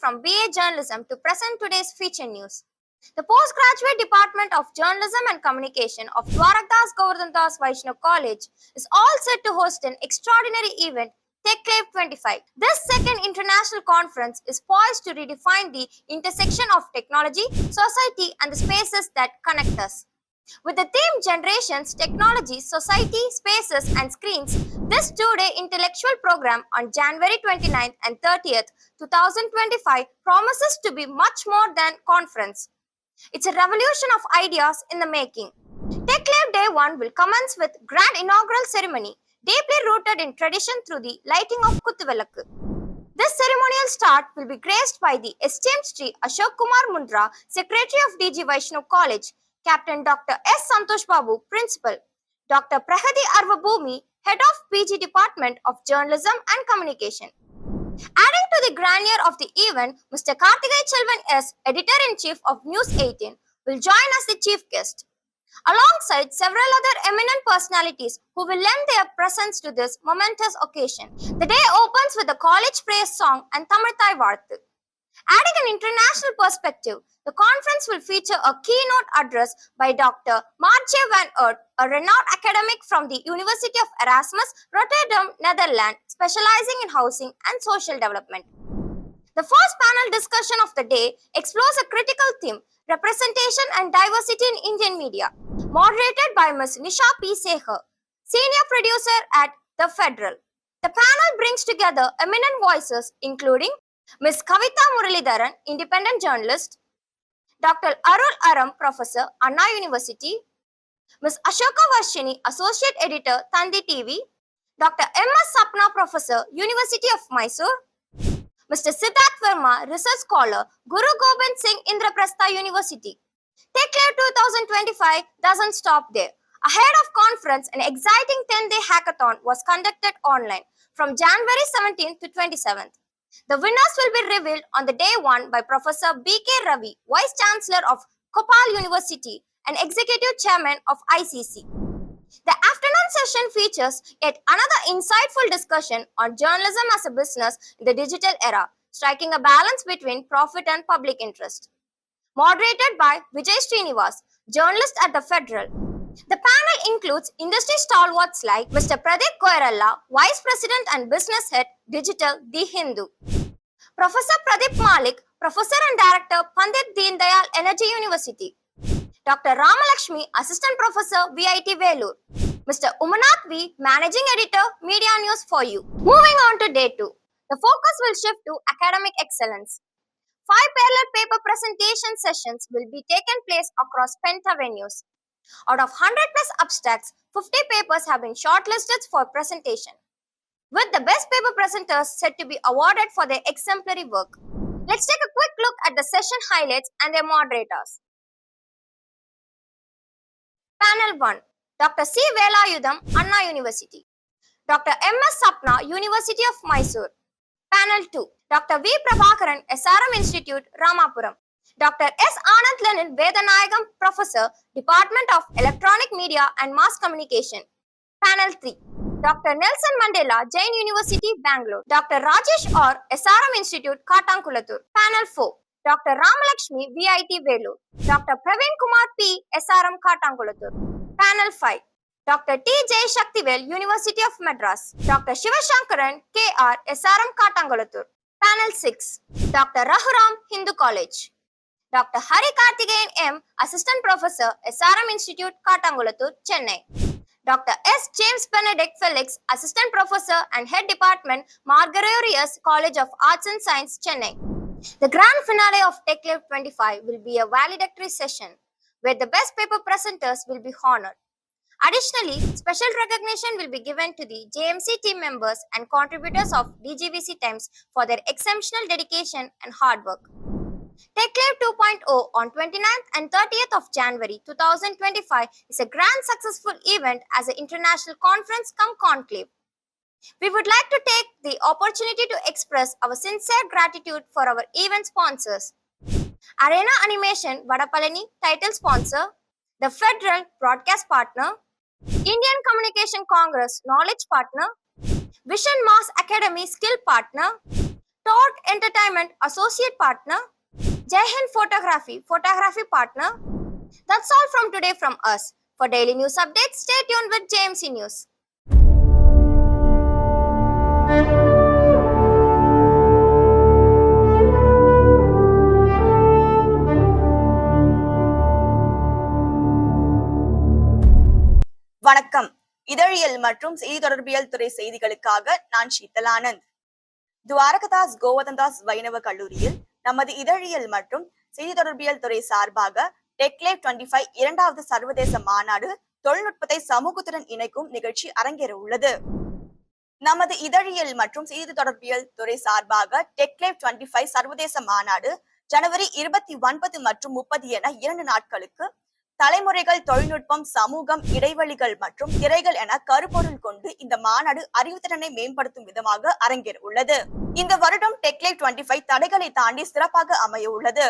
from BA Journalism to present today's feature news. The Postgraduate Department of Journalism and Communication of Dwarakdas Govardhan Das Vaishnav College is all set to host an extraordinary event, TechClave 25. This second international conference is poised to redefine the intersection of technology, society, and the spaces that connect us. With the theme Generations, Technology, Society, Spaces and Screens, this two-day intellectual program on January 29th and 30th, 2025 promises to be much more than conference. It's a revolution of ideas in the making. TechClave Day 1 will commence with grand inaugural ceremony, deeply rooted in tradition through the lighting of Kuthuvilakku. This ceremonial start will be graced by the esteemed Sri Ashok Kumar Mundra, Secretary of DG Vaishnav College, Captain Dr. S. Santosh Babu, Principal, Dr. Prahadi Arvabhumi, Head of PG Department of Journalism and Communication. Adding to the grandeur of the event, Mr. Karthikay Chelvan S., Editor-in-Chief of News 18, will join as the chief guest, alongside several other eminent personalities who will lend their presence to this momentous occasion. The day opens with a college praise song and Tamil Thai Vaarthu. Adding an international perspective, the conference will feature a keynote address by Dr. Martje van Oort, a renowned academic from the University of Erasmus, Rotterdam, Netherlands, specializing in housing and social development. The first panel discussion of the day explores a critical theme, representation and diversity in Indian media, moderated by Ms. Nisha P. Sekhar, Senior Producer at The Federal. The panel brings together eminent voices including Ms. Kavita Muralidharan, Independent Journalist, Dr. Arul Aram, Professor, Anna University, Ms. Ashoka Varshini, Associate Editor, Tandi TV, Dr. M.S. Sapna, Professor, University of Mysore, Mr. Siddharth Verma, Research Scholar, Guru Gobind Singh, Indraprastha University. TechClave 2025 doesn't stop there. Ahead of conference, an exciting 10-day hackathon was conducted online from January 17th to 27th. The winners will be revealed on the day 1 by Professor B.K. Ravi, Vice Chancellor of Kopal University and Executive Chairman of ICC. The afternoon session features yet another insightful discussion on journalism as a business in the digital era, striking a balance between profit and public interest. Moderated by Vijay Srinivas, journalist at the Federal. The panel includes industry stalwarts like Mr. Pradeep Koiralla, Vice President and Business Head, Digital, The Hindu. Professor Pradeep Malik, Professor and Director, Pandit Deen Dayal Energy University. Dr. Ramalakshmi, Assistant Professor, VIT Velur. Mr. Umanath V, Managing Editor, Media News for You. Moving on to day 2. The focus will shift to academic excellence. 5 parallel paper presentation sessions will be taken place across Penta venues. Out of 100 plus abstracts, 50 papers have been shortlisted for presentation, with the best paper presenters set to be awarded for their exemplary work. Let's take a quick look at the session highlights and their moderators. Panel 1. Dr. C. Velayudham, Anna University. Dr. M.S. Sapna, University of Mysore. Panel 2. Dr. V. Prabhakaran, SRM Institute, Ramapuram. Dr. S. Anand Lenin Vedanayagam, Professor, Department of Electronic Media and Mass Communication. Panel 3. Dr. Nelson Mandela, Jain University, Bangalore. Dr. Rajesh Or, SRM Institute, Katankulathur. Panel 4. Dr. Ramalakshmi, VIT Velur. Dr. Praveen Kumar P, SRM Katankulathur. Panel 5. Dr. T. J. Shaktivel, University of Madras. Dr. Shivashankaran, KR, SRM Katankulathur. Panel 6. Dr. Rahuram, Hindu College. Dr. Hari Karthikeyan M, Assistant Professor, SRM Institute, Katankulathur, Chennai. Dr. S. James Benedict Felix, Assistant Professor and Head Department, Margarius College of Arts and Science, Chennai. The grand finale of TechClave 25 will be a valedictory session where the best paper presenters will be honored. Additionally, special recognition will be given to the JMC team members and contributors of DGVC Times for their exceptional dedication and hard work. TechClave 2.0 on 29th and 30th of January 2025 is a grand successful event as an international conference cum conclave. We would like to take the opportunity to express our sincere gratitude for our event sponsors. Arena Animation Vadapalani, title sponsor. The Federal Broadcast Partner. Indian Communication Congress Knowledge Partner. Vision Mass Academy Skill Partner. Talk Entertainment Associate Partner, Jai Hind Photography Partner. That's all from today from us. For daily news updates, stay tuned with JMC News. வணக்கம். இதழியல் மற்றும் செய்தி தொடர்பியல் துறை செய்திகளுக்காக நான் ஷீதலானந்த். துவாரகதாஸ் கோவர்தன்தாஸ் வைணவ கல்லூரியில் நமது இதழியல் மற்றும் செய்தி தொடர்பியல் துறை சார்பாக டெக்லேவ் 25 இரண்டாவது சர்வதேச மாநாடு தொழில்நுட்பத்தை சமூகத்துடன் இணைக்கும் நிகழ்ச்சி அரங்கேற உள்ளது. நமது இதழியல் மற்றும் செய்தி தொடர்பியல் துறை சார்பாக டெக்லேவ் 25 சர்வதேச மாநாடு ஜனவரி 29 மற்றும் 30 என 2 நாட்களுக்கு தலைமுறைகள், தொழில்நுட்பம், சமூகம், இடைவெளிகள் மற்றும் திரைகள் என கருப்பொருள் கொண்டு இந்த மாநாடு அறிவுத்திறனை மேம்படுத்தும் விதமாக அரங்கேற உள்ளது. இந்த வருடம் டெக்லேவ் 25 தடைகளை தாண்டி சிறப்பாக அமைய உள்ளது.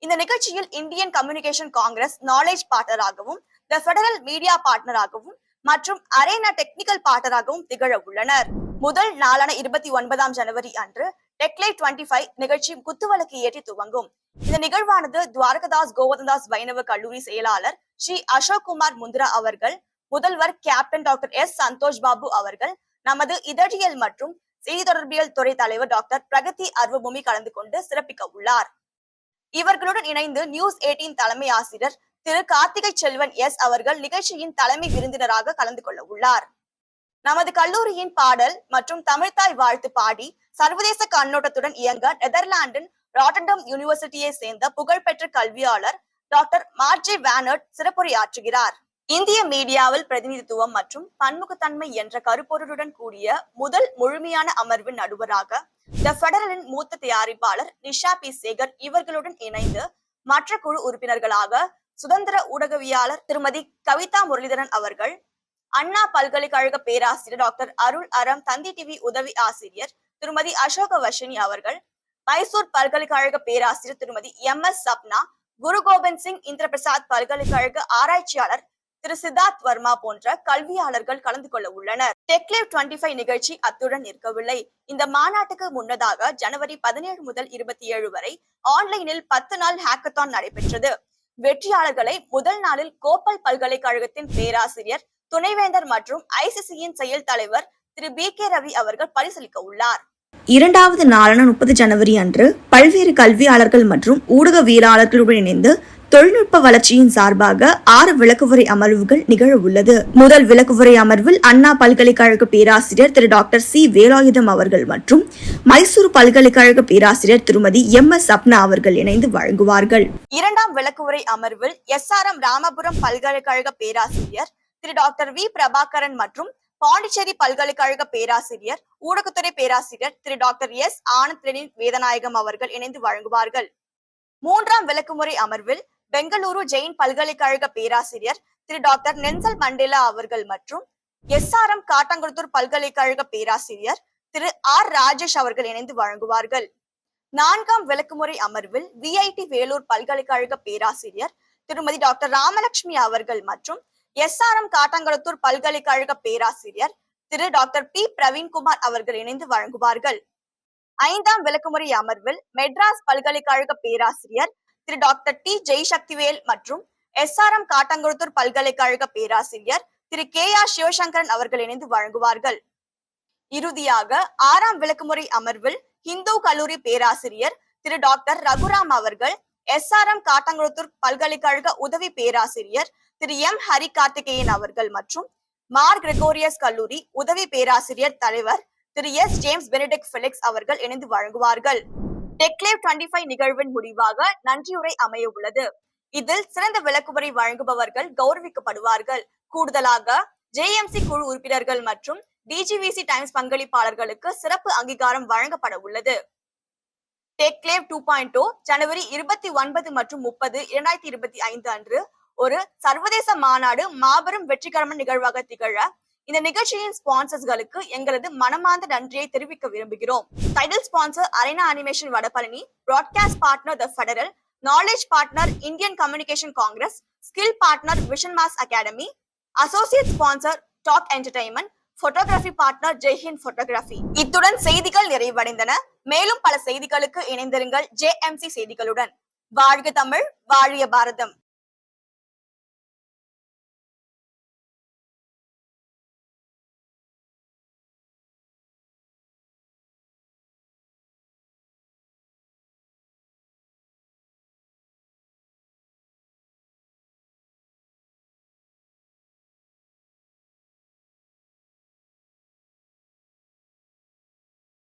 இந்த நிகழ்ச்சியில் இந்தியன் கம்யூனிகேஷன் காங்கிரஸ் நாலேஜ் பார்ட்னராகவும், தி ஃபெடரல் மீடியா பார்ட்னராகவும் மற்றும் அரேனா டெக்னிக்கல் பார்ட்னராகவும் திகழ உள்ளனர். முதல் நாளான 29 ஜனவரி அன்று டெக்லேவ் 25 நிகழ்ச்சி குத்துவிளக்கு ஏற்றி துவங்கும். இந்த நிகழ்வானது துவாரகதாஸ் கோவர்தன்தாஸ் வைணவ கல்லூரி செயலாளர் ஸ்ரீ அசோக் குமார் முந்திரா அவர்கள், முதல்வர் captain doctor S Santhosh Babu அவர்கள், நமது இதழியல் மற்றும் செய்தி தொடர்பியல் துறை தலைவர் டாக்டர் பிரகதி அர்வபூமி கலந்து கொண்டு சிறப்பிக்க உள்ளார். இவர்களுடன் இணைந்து நியூஸ் 18 தலைமை ஆசிரியர் திரு கார்த்திகை செல்வன் எஸ் அவர்கள் நிகழ்ச்சியின் தலைமை விருந்தினராக கலந்து கொள்ள உள்ளார். நமது கல்லூரியின் பாடல் மற்றும் தமிழ்தாய் வாழ்த்து பாடி சர்வதேச கண்ணோட்டத்துடன் இயங்க நெதர்லாந்தின் ராட்டர்டம் யூனிவர்சிட்டியை சேர்ந்த புகழ்பெற்ற கல்வியாளர் டாக்டர் மார்ஜே வேனர்ட் சிறப்புரையாற்றுகிறார். இந்திய மீடியாவில் பிரதிநிதித்துவம் மற்றும் பன்முகத்தன்மை என்ற கருப்பொருளுடன் கூடிய முதல் முழுமையான அமர்வின் நடுவராக தி ஃபெடரலின் மூத்த தயாரிப்பாளர் நிஷா பி சேகர் இவர்களுடன் இணைந்து மற்ற குழு உறுப்பினர்களாக சுதந்திர ஊடகவியலாளர் திருமதி கவிதா முரளிதரன் அவர்கள், அண்ணா பல்கலைக்கழக பேராசிரியர் டாக்டர் அருள் அறம் தந்தி டிவி உதவி ஆசிரியர் திருமதி அசோக வர்ஷினி அவர்கள், மைசூர் பல்கலைக்கழக பேராசிரியர் திருமதி MS சப்னா, குரு கோபிந்த் சிங் இந்திர பிரசாத் பல்கலைக்கழக ஆராய்ச்சியாளர் திரு சித்தார்த் வர்மா போன்ற கல்வியாளர்கள் கலந்து கொள்ள உள்ளனர். டெக்லேவ் 25 நிகழ்ச்சி அத்துடன் இருக்கவில்லை. இந்த மாநாட்டுக்கு முன்னதாக ஜனவரி 17 முதல் 27 வரை ஆன்லைனில் 10 நாள் ஹேக்கத்தான் நடைபெற்றது. வெற்றியாளர்களை முதல் நாளில் கோப்பல் பல்கலைக்கழகத்தின் பேராசிரியர், துணைவேந்தர் மற்றும் ICCயின் செயல் தலைவர் திரு BK ரவி அவர்கள் பரிசீலிக்க உள்ளார். இரண்டாவது நாளான 30 ஜனவரி அன்று பல்வேறு கல்வியாளர்கள் மற்றும் ஊடகவியலாளர்களுடன் இணைந்து தொழில்நுட்ப வளர்ச்சியின் சார்பாக 6 விளக்குவுரை அமர்வுகள் நிகழ உள்ளது. முதல் விளக்குவுரை அமர்வில் அண்ணா பல்கலைக்கழக பேராசிரியர் திரு டாக்டர் சி வேலாயுதம் அவர்கள் மற்றும் மைசூர் பல்கலைக்கழக பேராசிரியர் திருமதி MS சப்னா அவர்கள் இணைந்து வழங்குவார்கள். இரண்டாம் விளக்குவுரை அமர்வில் SRM ராமபுரம் பல்கலைக்கழக பேராசிரியர் திரு டாக்டர் V பிரபாகரன் மற்றும் பாண்டிச்சேரி பல்கலைக்கழக பேராசிரியர், ஊடகத்துறை பேராசிரியர் திரு டாக்டர் S ஆனந்த் வேதநாயகம் அவர்கள் இணைந்து வழங்குவார்கள். மூன்றாம் விளக்குமுறை அமர்வில் பெங்களூரு ஜெயின் பல்கலைக்கழக பேராசிரியர் திரு டாக்டர் நெல்சன் மண்டேலா அவர்கள் மற்றும் SRM காட்டாங்குளத்தூர் பல்கலைக்கழக பேராசிரியர் திரு R ராஜேஷ் அவர்கள் இணைந்து வழங்குவார்கள். நான்காம் விளக்குமுறை அமர்வில் VIT வேலூர் பல்கலைக்கழக பேராசிரியர் திருமதி டாக்டர் ராமலட்சுமி அவர்கள் மற்றும் SRM காட்டாங்குளத்தூர் பல்கலைக்கழக பேராசிரியர் திரு டாக்டர் P பிரவீன்குமார் அவர்கள் இணைந்து வழங்குவார்கள். ஐந்தாம் விளக்குமுறை அமர்வில் மெட்ராஸ் பல்கலைக்கழக பேராசிரியர் திரு டாக்டர் T ஜெய்சக்திவேல் மற்றும் SRM காட்டாங்குளத்தூர் பல்கலைக்கழக பேராசிரியர் திரு KR சிவசங்கரன் அவர்கள் இணைந்து வழங்குவார்கள். இறுதியாக ஆறாம் விளக்குமுறை அமர்வில் ஹிந்து கல்லூரி பேராசிரியர் திரு டாக்டர் ரகுராம் அவர்கள், SRM காட்டாங்குளத்தூர் பல்கலைக்கழக உதவி பேராசிரியர் திரு M ஹரி கார்த்திகேயன் அவர்கள் மற்றும் மார் கிரெகோரியஸ் கல்லூரி உதவி பேராசிரியர் தலைவர் திரு S ஜேம்ஸ் பெனடிக்ட் பிலிக்ஸ் அவர்கள் இணைந்து வழங்குவார்கள். டெக்லேவ் 25 நிகழ்வின் முடிவாக நன்றியுரை அமைய உள்ளது. இதில் சிறந்த விளக்குமுறை வழங்குபவர்கள் கௌரவிக்கப்படுவார்கள். கூடுதலாக JMC குழு உறுப்பினர்கள் மற்றும் DGVC டைம்ஸ் பங்களிப்பாளர்களுக்கு சிறப்பு அங்கீகாரம் வழங்கப்பட உள்ளது. டெக்லேவ் 2.0 ஜனவரி 29 மற்றும் 30, 2025 அன்று ஒரு சர்வதேச மாநாடு மாபெரும் வெற்றிகரமான நிகழ்வாக திகழ இந்த நிகழ்ச்சியின் ஸ்பான்சர்ஸ்களுக்கு எங்களது மனமார்ந்த நன்றியை தெரிவிக்க விரும்புகிறோம். Title sponsor Arena Animation Vadapalani, broadcast partner the Federal, knowledge partner Indian Communication Congress, skill partner Vision Mass Academy, associate sponsor Talk Entertainment, photography partner Jaihind photography. இத்துடன் செய்திகள் நிறைவடைந்தன. மேலும் பல செய்திகளுக்கு இணைந்திருங்கள் JMC செய்திகளுடன். வாழ்க தமிழ், வாழிய பாரதம்.